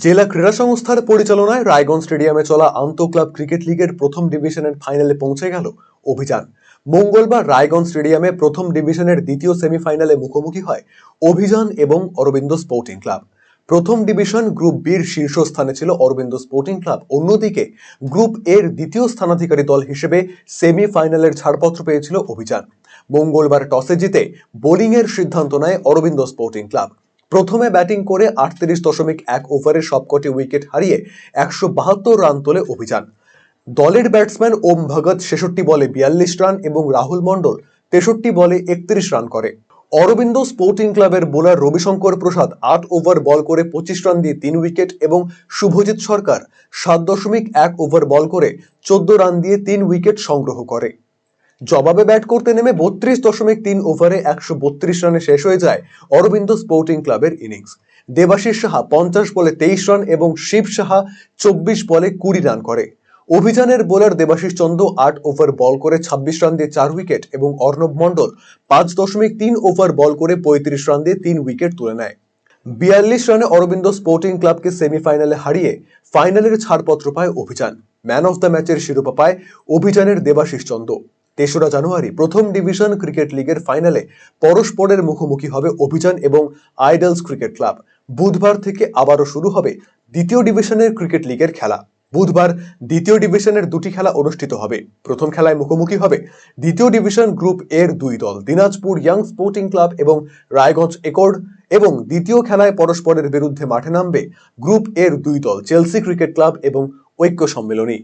জেলা ক্রীড়া সংস্থার পরিচালনায় রায়গঞ্জ স্টেডিয়ামে চলা আন্তঃক্লাব ক্রিকেট লিগের প্রথম ডিভিশনের ফাইনালে পৌঁছে গেল অভিযান। মঙ্গলবার রায়গঞ্জ স্টেডিয়ামে প্রথম ডিভিশনের দ্বিতীয় সেমিফাইনালে মুখোমুখি হয় অভিযান এবং অরবিন্দ স্পোর্টিং ক্লাব। প্রথম ডিভিশন গ্রুপ বির শীর্ষস্থানে ছিল অরবিন্দ স্পোর্টিং ক্লাব, অন্যদিকে গ্রুপ এর দ্বিতীয় স্থানাধিকারী দল হিসেবে সেমিফাইনালের ছাড়পত্র পেয়েছিল অভিযান। মঙ্গলবার টসে জিতে বোলিংয়ের সিদ্ধান্ত নেয় অরবিন্দ স্পোর্টিং ক্লাব। প্রথমে ব্যাটিং করে 38.1 ওভারে সবকটি উইকেট হারিয়ে 172 রান তোলে অভিযান। দলের ব্যাটসম্যান ওম ভগত 66 বলে 42 রান এবং রাহুল মণ্ডল 63 বলে 31 রান করে। অরবিন্দ স্পোর্টিং ক্লাবের বোলার রবিশঙ্কর প্রসাদ 8 ওভার বল করে 25 রান দিয়ে 3 উইকেট এবং শুভজিৎ সরকার 7.1 ওভার বল করে 14 রান দিয়ে 3 উইকেট সংগ্রহ করে। জবাবে ব্যাট করতে নেমে 32.3 ওভারে 132 রানে শেষ হয়ে যায় অরবিন্দ স্পোর্টিং ক্লাবের ইনিংস। দেবাশিস সাহা 50 বলে 23 রান এবং শিব সাহা 24 বলে 20 রান করে। অভিযানের বোলার দেবাশিস চন্দ্র 8 ওভার বল করে 26 রান দিয়ে 4 উইকেট এবং অর্ণব মণ্ডল 5.3 ওভার বল করে 35 রান দিয়ে 3 উইকেট তুলে নেয়। 42 রানে অরবিন্দ স্পোর্টিং ক্লাবকে সেমিফাইনালে হারিয়ে ফাইনালের ছাড়পত্র পায় অভিযান। ম্যান অফ দ্য ম্যাচের শিরোপা পায় অভিযানের দেবাশিস চন্দ্র। 3রা জানুয়ারি প্রথম ডিভিশন ক্রিকেট লিগের ফাইনালে পরস্পরের মুখোমুখি হবে অভিযান এবং আইডলস ক্রিকেট ক্লাব। বুধবার থেকে আবারও শুরু হবে দ্বিতীয় ডিভিশনের ক্রিকেট লিগের খেলা। বুধবার দ্বিতীয় ডিভিশনের দুটি খেলা অনুষ্ঠিত হবে। প্রথম খেলায় মুখোমুখি হবে দ্বিতীয় ডিভিশন গ্রুপ এর দুই দল, দিনাজপুর ইয়াং স্পোর্টিং ক্লাব এবং রায়গঞ্জ একর্ড, এবং দ্বিতীয় খেলায় পরস্পরের বিরুদ্ধে মাঠে নামবে গ্রুপ এর দুই দল, চেলসি ক্রিকেট ক্লাব এবং ঐক্য সম্মেলনী।